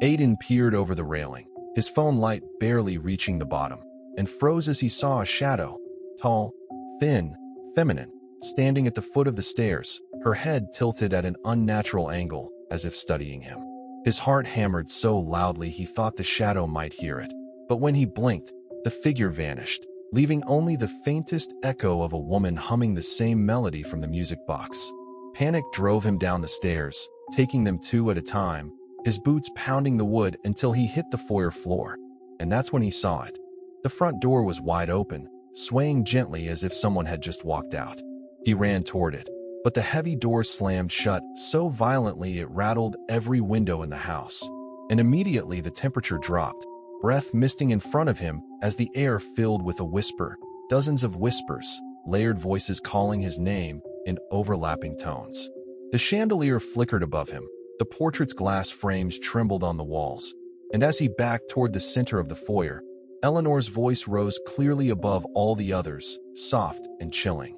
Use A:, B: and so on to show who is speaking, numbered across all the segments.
A: Aiden peered over the railing, his phone light barely reaching the bottom, and froze as he saw a shadow, tall, thin, feminine, standing at the foot of the stairs, her head tilted at an unnatural angle, as if studying him. His heart hammered so loudly he thought the shadow might hear it, but when he blinked, the figure vanished, leaving only the faintest echo of a woman humming the same melody from the music box. Panic drove him down the stairs, taking them two at a time, his boots pounding the wood until he hit the foyer floor. And that's when he saw it. The front door was wide open, swaying gently as if someone had just walked out. He ran toward it, but the heavy door slammed shut so violently it rattled every window in the house. And immediately the temperature dropped, breath misting in front of him as the air filled with a whisper, dozens of whispers, layered voices calling his name in overlapping tones. The chandelier flickered above him, the portrait's glass frames trembled on the walls, and as he backed toward the center of the foyer, Eleanor's voice rose clearly above all the others, soft and chilling.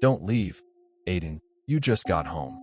A: "Don't leave, Aiden, you just got home."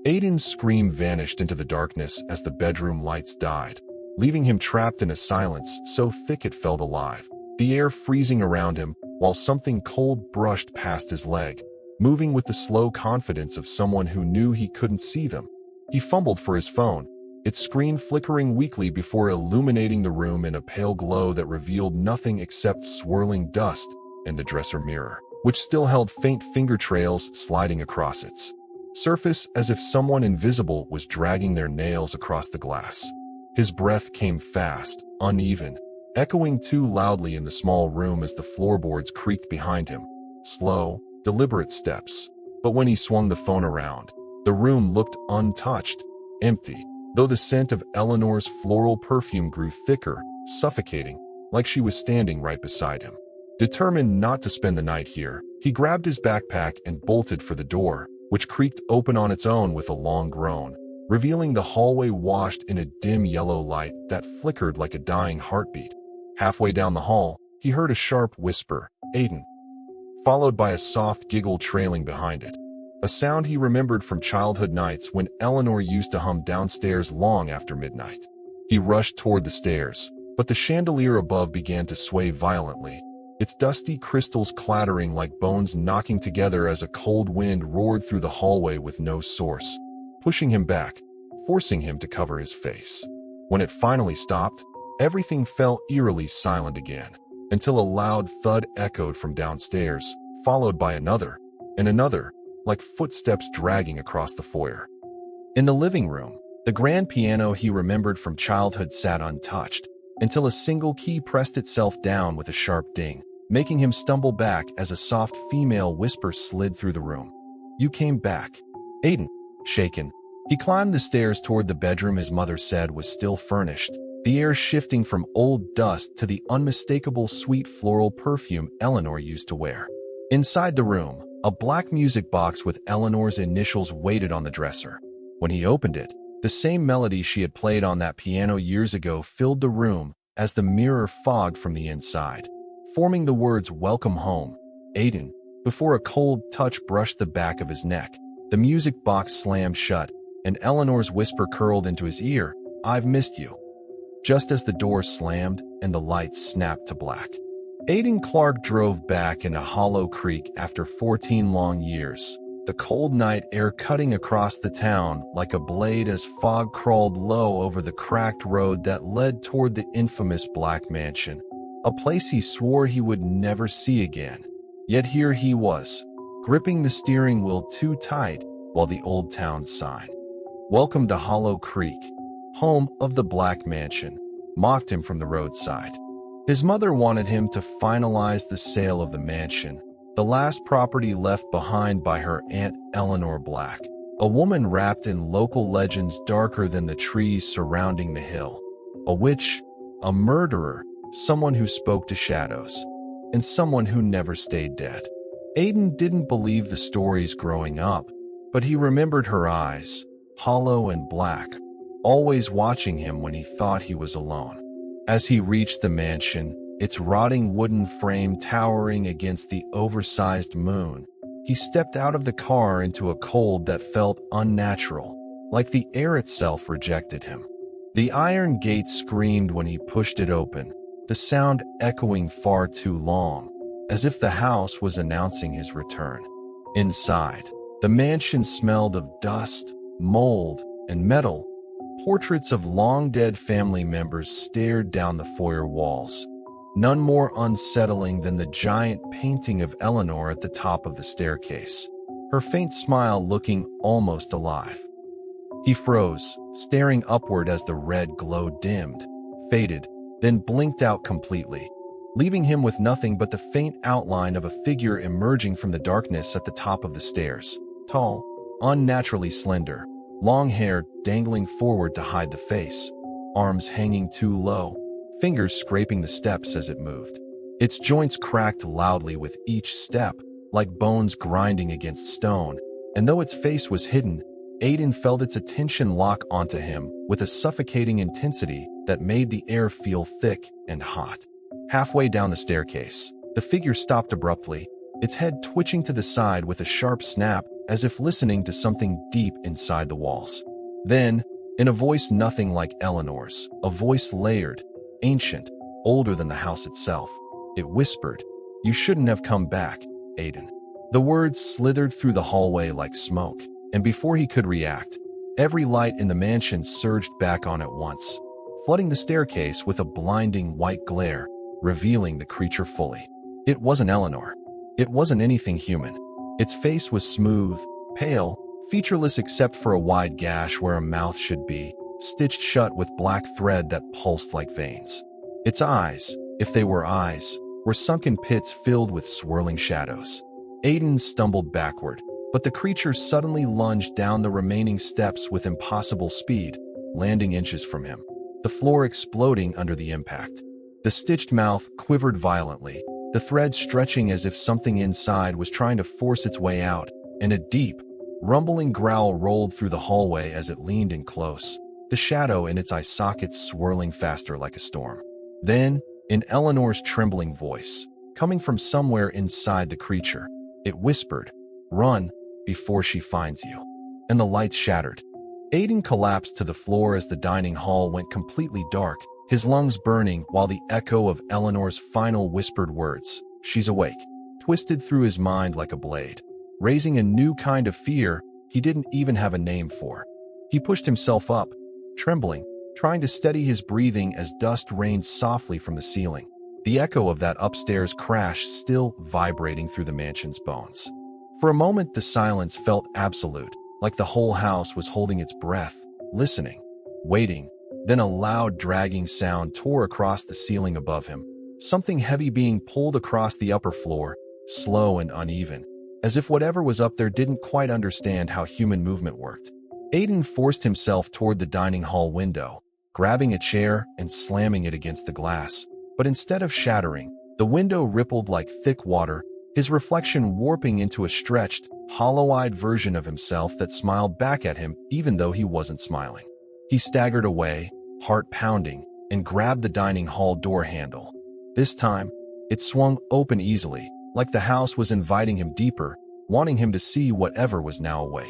A: Aiden's scream vanished into the darkness as the bedroom lights died, leaving him trapped in a silence so thick it felt alive, the air freezing around him while something cold brushed past his leg, moving with the slow confidence of someone who knew he couldn't see them. He fumbled for his phone, its screen flickering weakly before illuminating the room in a pale glow that revealed nothing except swirling dust and the dresser mirror, which still held faint finger trails sliding across its surface as if someone invisible was dragging their nails across the glass. His breath came fast, uneven, echoing too loudly in the small room as the floorboards creaked behind him. Slow, deliberate steps. But when he swung the phone around, the room looked untouched, empty, though the scent of Eleanor's floral perfume grew thicker, suffocating, like she was standing right beside him. Determined not to spend the night here, he grabbed his backpack and bolted for the door, which creaked open on its own with a long groan, revealing the hallway washed in a dim yellow light that flickered like a dying heartbeat. Halfway down the hall, he heard a sharp whisper, "Aiden," followed by a soft giggle trailing behind it, a sound he remembered from childhood nights when Eleanor used to hum downstairs long after midnight. He rushed toward the stairs, but the chandelier above began to sway violently, its dusty crystals clattering like bones knocking together as a cold wind roared through the hallway with no source, pushing him back, forcing him to cover his face. When it finally stopped, everything fell eerily silent again, until a loud thud echoed from downstairs, followed by another, and another, like footsteps dragging across the foyer. In the living room, the grand piano he remembered from childhood sat untouched, until a single key pressed itself down with a sharp ding, making him stumble back as a soft female whisper slid through the room. "You came back." Aiden, shaken, he climbed the stairs toward the bedroom his mother said was still furnished, the air shifting from old dust to the unmistakable sweet floral perfume Eleanor used to wear. Inside the room, a black music box with Eleanor's initials waited on the dresser. When he opened it, the same melody she had played on that piano years ago filled the room as the mirror fogged from the inside, forming the words "Welcome home, Aiden." Before a cold touch brushed the back of his neck, the music box slammed shut, and Eleanor's whisper curled into his ear, "I've missed you." Just as the door slammed and the lights snapped to black, Aiden Clark drove back in a hollow creek after 14 long years, the cold night air cutting across the town like a blade as fog crawled low over the cracked road that led toward the infamous Black Mansion, a place he swore he would never see again. Yet here he was, gripping the steering wheel too tight while the old town sign, "Welcome to Hollow Creek, home of the Black Mansion," mocked him from the roadside. His mother wanted him to finalize the sale of the mansion, the last property left behind by her Aunt Eleanor Black, a woman wrapped in local legends darker than the trees surrounding the hill. A witch, a murderer, someone who spoke to shadows, and someone who never stayed dead. Aiden didn't believe the stories growing up, but he remembered her eyes, hollow and black, always watching him when he thought he was alone. As he reached the mansion, its rotting wooden frame towering against the oversized moon, he stepped out of the car into a cold that felt unnatural, like the air itself rejected him. The iron gate screamed when he pushed it open, the sound echoing far too long, as if the house was announcing his return. Inside, the mansion smelled of dust, mold, and metal. Portraits of long-dead family members stared down the foyer walls, none more unsettling than the giant painting of Eleanor at the top of the staircase, her faint smile looking almost alive. He froze, staring upward as the red glow dimmed, faded, then blinked out completely, leaving him with nothing but the faint outline of a figure emerging from the darkness at the top of the stairs. Tall, unnaturally slender, long hair dangling forward to hide the face, arms hanging too low, fingers scraping the steps as it moved. Its joints cracked loudly with each step, like bones grinding against stone, and though its face was hidden, Aiden felt its attention lock onto him with a suffocating intensity that made the air feel thick and hot. Halfway down the staircase, the figure stopped abruptly, its head twitching to the side with a sharp snap as if listening to something deep inside the walls. Then, in a voice nothing like Eleanor's, a voice layered, ancient, older than the house itself, it whispered, "You shouldn't have come back, Aiden." The words slithered through the hallway like smoke, and before he could react, every light in the mansion surged back on at once, flooding the staircase with a blinding white glare, revealing the creature fully. It wasn't Eleanor. It wasn't anything human. Its face was smooth, pale, featureless except for a wide gash where a mouth should be, stitched shut with black thread that pulsed like veins. Its eyes, if they were eyes, were sunken pits filled with swirling shadows. Aiden stumbled backward, but the creature suddenly lunged down the remaining steps with impossible speed, landing inches from him, the floor exploding under the impact. The stitched mouth quivered violently, the thread stretching as if something inside was trying to force its way out, and a deep, rumbling growl rolled through the hallway as it leaned in close, the shadow in its eye sockets swirling faster like a storm. Then, in Eleanor's trembling voice, coming from somewhere inside the creature, it whispered, "Run, before she finds you." And the lights shattered. Aiden collapsed to the floor as the dining hall went completely dark, his lungs burning while the echo of Eleanor's final whispered words, "She's awake," twisted through his mind like a blade, raising a new kind of fear he didn't even have a name for. He pushed himself up, trembling, trying to steady his breathing as dust rained softly from the ceiling, the echo of that upstairs crash still vibrating through the mansion's bones. For a moment, the silence felt absolute, like the whole house was holding its breath, listening, waiting. Then a loud, dragging sound tore across the ceiling above him, something heavy being pulled across the upper floor, slow and uneven, as if whatever was up there didn't quite understand how human movement worked. Aiden forced himself toward the dining hall window, grabbing a chair and slamming it against the glass. But instead of shattering, the window rippled like thick water, his reflection warping into a stretched, hollow-eyed version of himself that smiled back at him even though he wasn't smiling. He staggered away, heart pounding, and grabbed the dining hall door handle. This time, it swung open easily, like the house was inviting him deeper, wanting him to see whatever was now awake.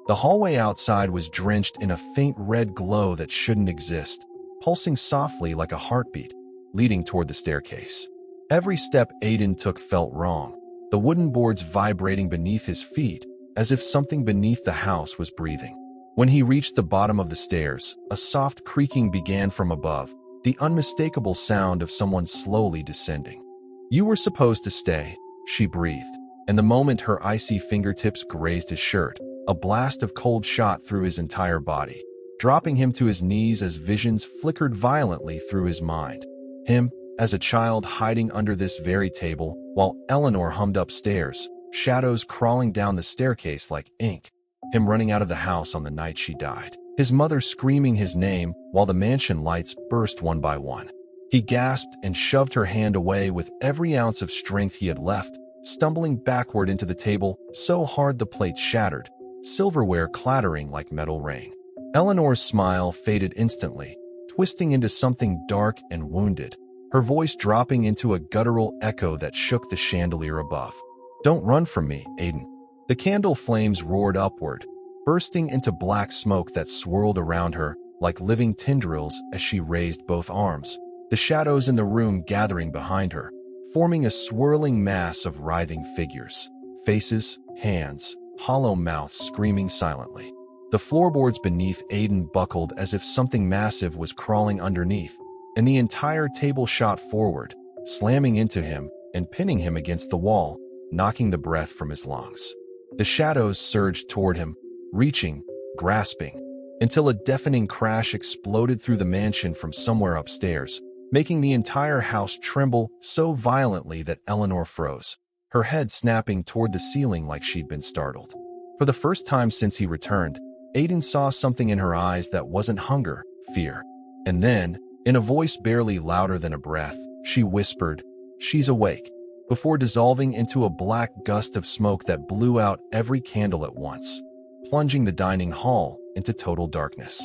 A: The hallway outside was drenched in a faint red glow that shouldn't exist, pulsing softly like a heartbeat, leading toward the staircase. Every step Aiden took felt wrong, the wooden boards vibrating beneath his feet, as if something beneath the house was breathing. When he reached the bottom of the stairs, a soft creaking began from above, the unmistakable sound of someone slowly descending. "You were supposed to stay," she breathed, and the moment her icy fingertips grazed his shirt, a blast of cold shot through his entire body, dropping him to his knees as visions flickered violently through his mind. Him, as a child hiding under this very table, while Eleanor hummed upstairs, shadows crawling down the staircase like ink. Him running out of the house on the night she died, his mother screaming his name while the mansion lights burst one by one. He gasped and shoved her hand away with every ounce of strength he had left, stumbling backward into the table so hard the plates shattered, silverware clattering like metal rain. Eleanor's smile faded instantly, twisting into something dark and wounded, her voice dropping into a guttural echo that shook the chandelier above. "Don't run from me, Aiden." The candle flames roared upward, bursting into black smoke that swirled around her, like living tendrils as she raised both arms, the shadows in the room gathering behind her, forming a swirling mass of writhing figures, faces, hands, hollow mouths screaming silently. The floorboards beneath Aiden buckled as if something massive was crawling underneath, and the entire table shot forward, slamming into him and pinning him against the wall, knocking the breath from his lungs. The shadows surged toward him, reaching, grasping, until a deafening crash exploded through the mansion from somewhere upstairs, making the entire house tremble so violently that Eleanor froze, her head snapping toward the ceiling like she'd been startled. For the first time since he returned, Aiden saw something in her eyes that wasn't hunger, fear. And then, in a voice barely louder than a breath, she whispered, "She's awake," before dissolving into a black gust of smoke that blew out every candle at once, plunging the dining hall into total darkness.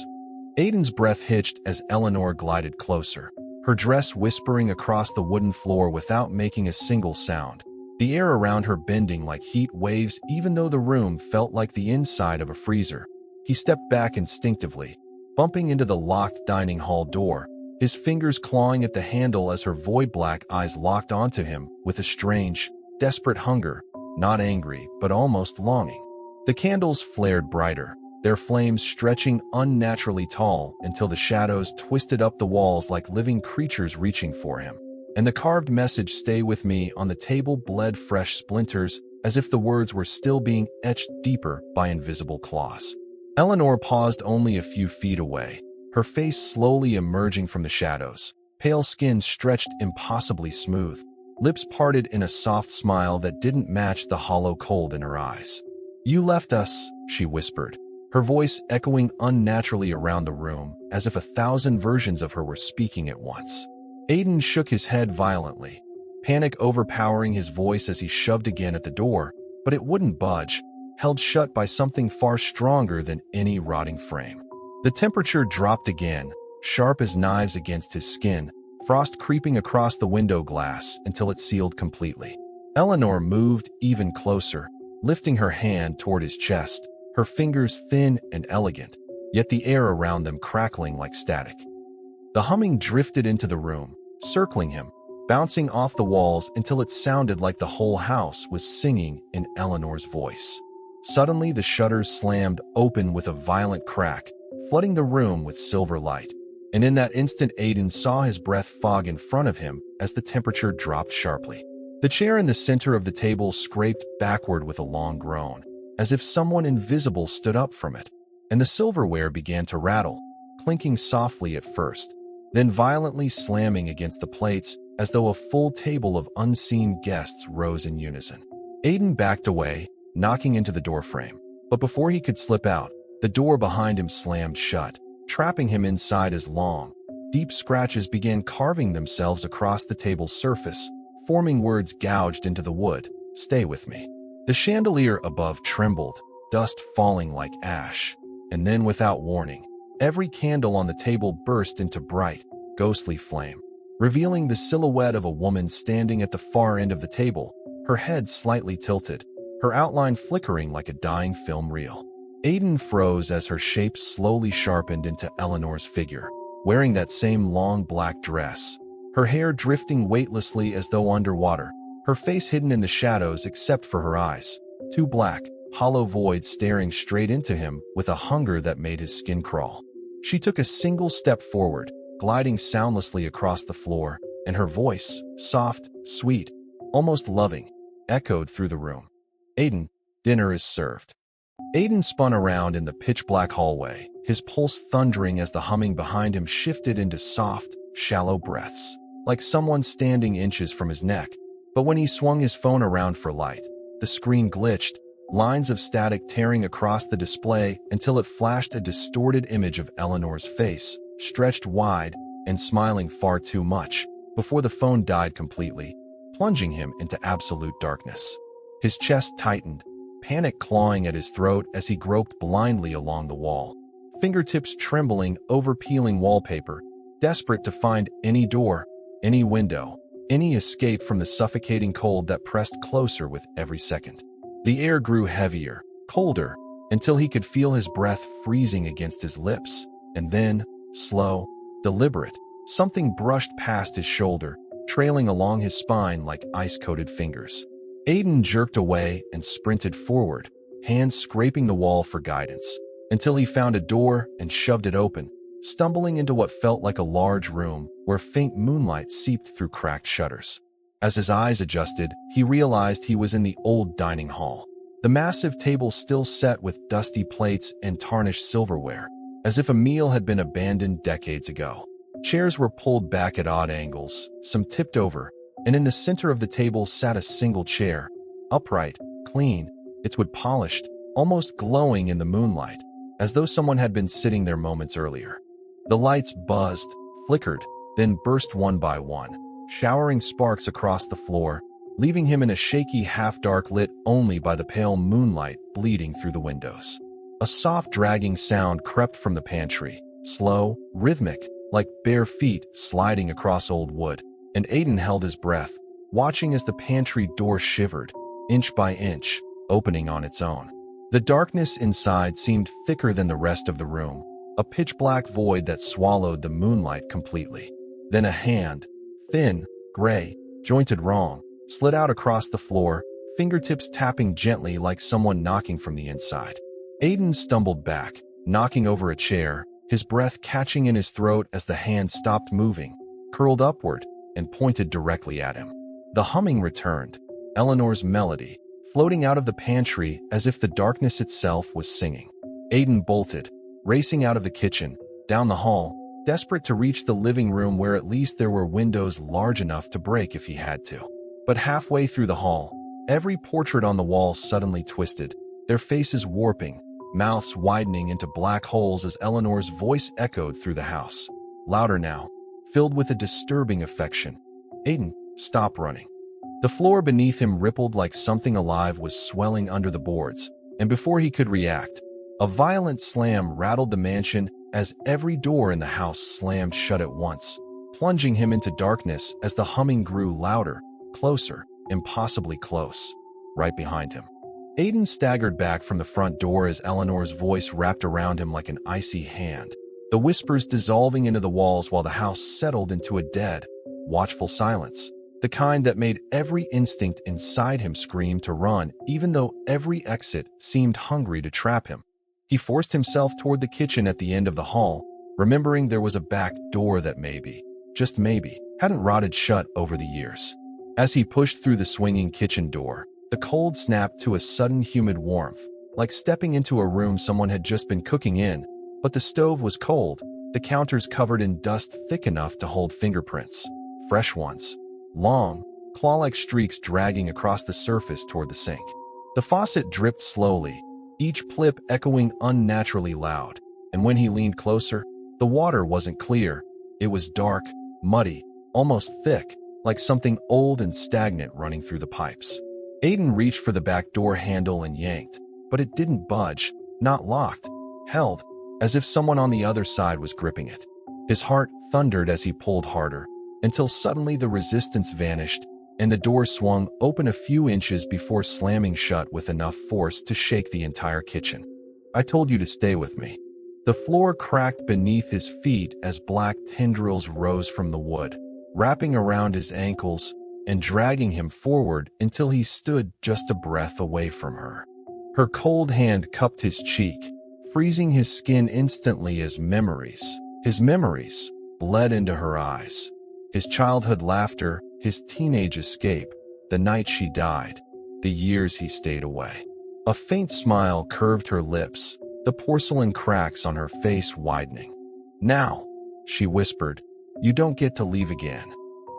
A: Aiden's breath hitched as Eleanor glided closer, her dress whispering across the wooden floor without making a single sound, the air around her bending like heat waves even though the room felt like the inside of a freezer. He stepped back instinctively, bumping into the locked dining hall door, his fingers clawing at the handle as her void-black eyes locked onto him with a strange, desperate hunger, not angry but almost longing. The candles flared brighter, their flames stretching unnaturally tall until the shadows twisted up the walls like living creatures reaching for him. And the carved message "Stay with me" on the table bled fresh splinters as if the words were still being etched deeper by invisible claws. Eleanor paused only a few feet away, her face slowly emerging from the shadows, pale skin stretched impossibly smooth, lips parted in a soft smile that didn't match the hollow cold in her eyes. "You left us," she whispered, her voice echoing unnaturally around the room as if 1,000 versions of her were speaking at once. Aiden shook his head violently, panic overpowering his voice as he shoved again at the door, but it wouldn't budge, held shut by something far stronger than any rotting frame. The temperature dropped again, sharp as knives against his skin, frost creeping across the window glass until it sealed completely. Eleanor moved even closer, lifting her hand toward his chest, her fingers thin and elegant, yet the air around them crackling like static. The humming drifted into the room, circling him, bouncing off the walls until it sounded like the whole house was singing in Eleanor's voice. Suddenly, the shutters slammed open with a violent crack, flooding the room with silver light. And in that instant, Aiden saw his breath fog in front of him as the temperature dropped sharply. The chair in the center of the table scraped backward with a long groan, as if someone invisible stood up from it, and the silverware began to rattle, clinking softly at first, then violently slamming against the plates as though a full table of unseen guests rose in unison. Aiden backed away, knocking into the doorframe, but before he could slip out, the door behind him slammed shut, trapping him inside as long, deep scratches began carving themselves across the table's surface, forming words gouged into the wood, "Stay with me." The chandelier above trembled, dust falling like ash, and then without warning, every candle on the table burst into bright, ghostly flame, revealing the silhouette of a woman standing at the far end of the table, her head slightly tilted, her outline flickering like a dying film reel. Aiden froze as her shape slowly sharpened into Eleanor's figure, wearing that same long black dress, her hair drifting weightlessly as though underwater, her face hidden in the shadows except for her eyes, two black, hollow voids staring straight into him with a hunger that made his skin crawl. She took a single step forward, gliding soundlessly across the floor, and her voice, soft, sweet, almost loving, echoed through the room. "Aiden, dinner is served." Aiden spun around in the pitch-black hallway, his pulse thundering as the humming behind him shifted into soft, shallow breaths, like someone standing inches from his neck. But when he swung his phone around for light, the screen glitched, lines of static tearing across the display until it flashed a distorted image of Eleanor's face, stretched wide and smiling far too much, before the phone died completely, plunging him into absolute darkness. His chest tightened, panic clawing at his throat as he groped blindly along the wall, fingertips trembling over peeling wallpaper, desperate to find any door, any window, any escape from the suffocating cold that pressed closer with every second. The air grew heavier, colder, until he could feel his breath freezing against his lips, And then, slow, deliberate, something brushed past his shoulder, trailing along his spine like ice-coated fingers. Aiden jerked away and sprinted forward, hands scraping the wall for guidance, until he found a door and shoved it open, stumbling into what felt like a large room where faint moonlight seeped through cracked shutters. As his eyes adjusted, he realized he was in the old dining hall. The massive table still set with dusty plates and tarnished silverware, as if a meal had been abandoned decades ago. Chairs were pulled back at odd angles, some tipped over, and in the center of the table sat a single chair, upright, clean, its wood polished, almost glowing in the moonlight, as though someone had been sitting there moments earlier. The lights buzzed, flickered, then burst one by one, showering sparks across the floor, leaving him in a shaky half-dark lit only by the pale moonlight bleeding through the windows. A soft dragging sound crept from the pantry, slow, rhythmic, like bare feet sliding across old wood, and Aiden held his breath, watching as the pantry door shivered, inch by inch, opening on its own. The darkness inside seemed thicker than the rest of the room, a pitch-black void that swallowed the moonlight completely. Then a hand, thin, gray, jointed wrong, slid out across the floor, fingertips tapping gently like someone knocking from the inside. Aiden stumbled back, knocking over a chair, his breath catching in his throat as the hand stopped moving, curled upward, and pointed directly at him. The humming returned, Eleanor's melody, floating out of the pantry as if the darkness itself was singing. Aiden bolted, racing out of the kitchen, down the hall, desperate to reach the living room where at least there were windows large enough to break if he had to. But halfway through the hall, every portrait on the wall suddenly twisted, their faces warping, mouths widening into black holes as Eleanor's voice echoed through the house, louder now, filled with a disturbing affection. Aiden, stop running. The floor beneath him rippled like something alive was swelling under the boards, and before he could react, a violent slam rattled the mansion as every door in the house slammed shut at once, plunging him into darkness as the humming grew louder, closer, impossibly close, right behind him. Aiden staggered back from the front door as Eleanor's voice wrapped around him like an icy hand, the whispers dissolving into the walls while the house settled into a dead, watchful silence, the kind that made every instinct inside him scream to run, even though every exit seemed hungry to trap him. He forced himself toward the kitchen at the end of the hall, remembering there was a back door that maybe, just maybe, hadn't rotted shut over the years. As he pushed through the swinging kitchen door, the cold snapped to a sudden humid warmth, like stepping into a room someone had just been cooking in, but the stove was cold, the counters covered in dust thick enough to hold fingerprints, fresh ones, long, claw-like streaks dragging across the surface toward the sink. The faucet dripped slowly, each plip echoing unnaturally loud, and when he leaned closer, the water wasn't clear. It was dark, muddy, almost thick, like something old and stagnant running through the pipes. Aiden reached for the back door handle and yanked, but it didn't budge, not locked, held, as if someone on the other side was gripping it. His heart thundered as he pulled harder, until suddenly the resistance vanished, and the door swung open a few inches before slamming shut with enough force to shake the entire kitchen. I told you to stay with me. The floor cracked beneath his feet as black tendrils rose from the wood, wrapping around his ankles and dragging him forward until he stood just a breath away from her. Her cold hand cupped his cheek, freezing his skin instantly as his memories, bled into her eyes. His childhood laughter, his teenage escape, the night she died, the years he stayed away. A faint smile curved her lips, the porcelain cracks on her face widening. Now, she whispered, you don't get to leave again.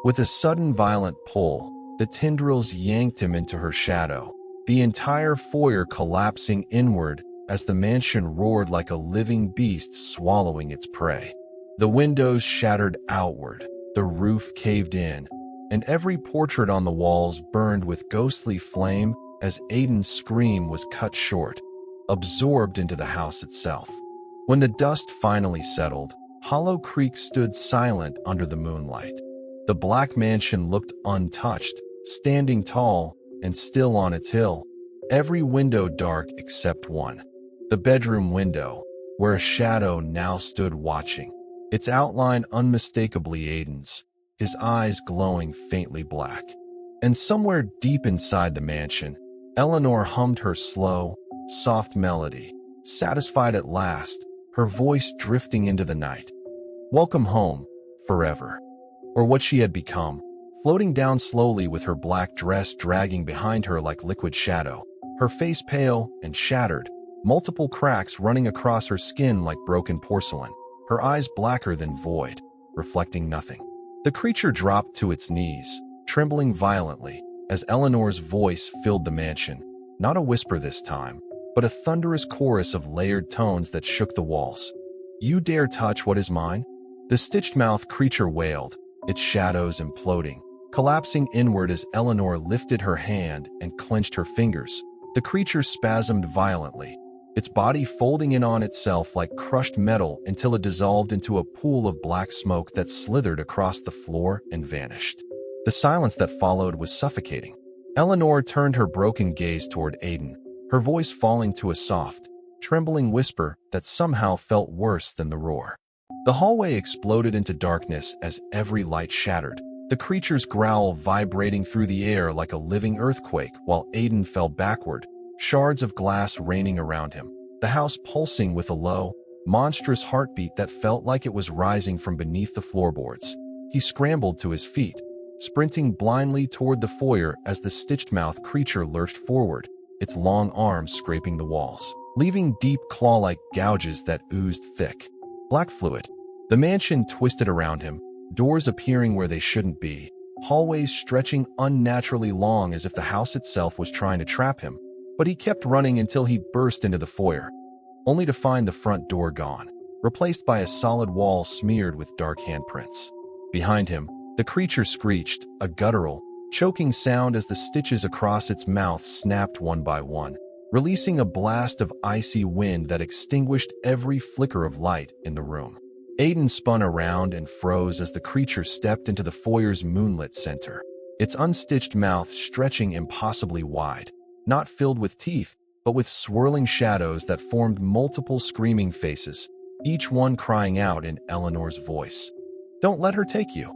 A: With a sudden violent pull, the tendrils yanked him into her shadow, the entire foyer collapsing inward as the mansion roared like a living beast swallowing its prey. The windows shattered outward, the roof caved in, and every portrait on the walls burned with ghostly flame as Aiden's scream was cut short, absorbed into the house itself. When the dust finally settled, Hollow Creek stood silent under the moonlight. The black mansion looked untouched, standing tall and still on its hill, every window dark except one. The bedroom window, where a shadow now stood watching, its outline unmistakably Aiden's, his eyes glowing faintly black. And somewhere deep inside the mansion, Eleanor hummed her slow, soft melody, satisfied at last, her voice drifting into the night. Welcome home, forever. Or what she had become, floating down slowly with her black dress dragging behind her like liquid shadow, her face pale and shattered, multiple cracks running across her skin like broken porcelain, her eyes blacker than void, reflecting nothing. The creature dropped to its knees, trembling violently, as Eleanor's voice filled the mansion, not a whisper this time, but a thunderous chorus of layered tones that shook the walls. You dare touch what is mine? The stitched-mouthed creature wailed, its shadows imploding, collapsing inward as Eleanor lifted her hand and clenched her fingers. The creature spasmed violently, its body folding in on itself like crushed metal until it dissolved into a pool of black smoke that slithered across the floor and vanished. The silence that followed was suffocating. Eleanor turned her broken gaze toward Aiden, her voice falling to a soft, trembling whisper that somehow felt worse than the roar. The hallway exploded into darkness as every light shattered, the creature's growl vibrating through the air like a living earthquake while Aiden fell backward, shards of glass raining around him, the house pulsing with a low, monstrous heartbeat that felt like it was rising from beneath the floorboards. He scrambled to his feet, sprinting blindly toward the foyer as the stitched-mouthed creature lurched forward, its long arms scraping the walls, leaving deep claw-like gouges that oozed thick, black fluid. The mansion twisted around him, doors appearing where they shouldn't be, hallways stretching unnaturally long as if the house itself was trying to trap him. But he kept running until he burst into the foyer, only to find the front door gone, replaced by a solid wall smeared with dark handprints. Behind him, the creature screeched, a guttural, choking sound as the stitches across its mouth snapped one by one, releasing a blast of icy wind that extinguished every flicker of light in the room. Aiden spun around and froze as the creature stepped into the foyer's moonlit center, its unstitched mouth stretching impossibly wide, not filled with teeth, but with swirling shadows that formed multiple screaming faces, each one crying out in Eleanor's voice. Don't let her take you.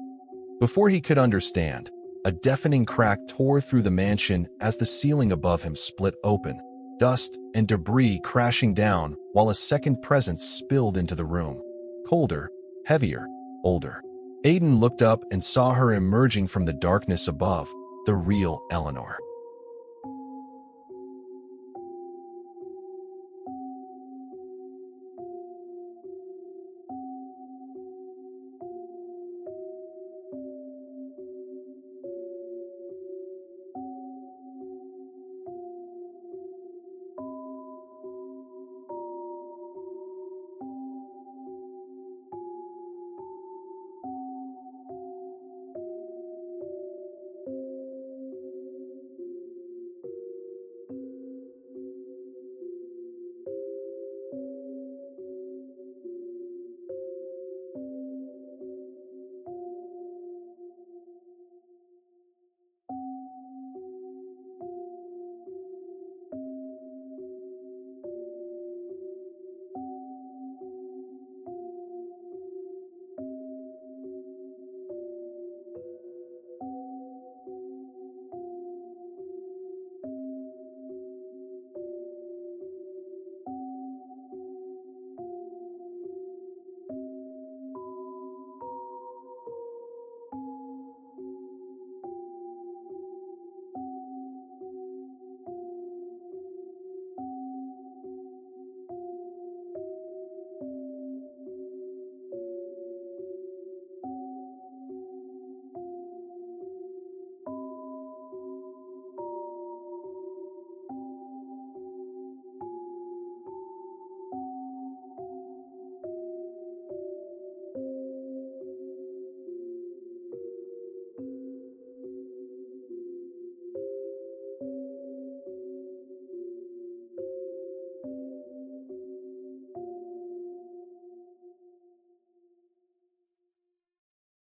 A: Before he could understand, a deafening crack tore through the mansion as the ceiling above him split open, dust and debris crashing down while a second presence spilled into the room. Colder, heavier, older. Aiden looked up and saw her emerging from the darkness above, the real Eleanor.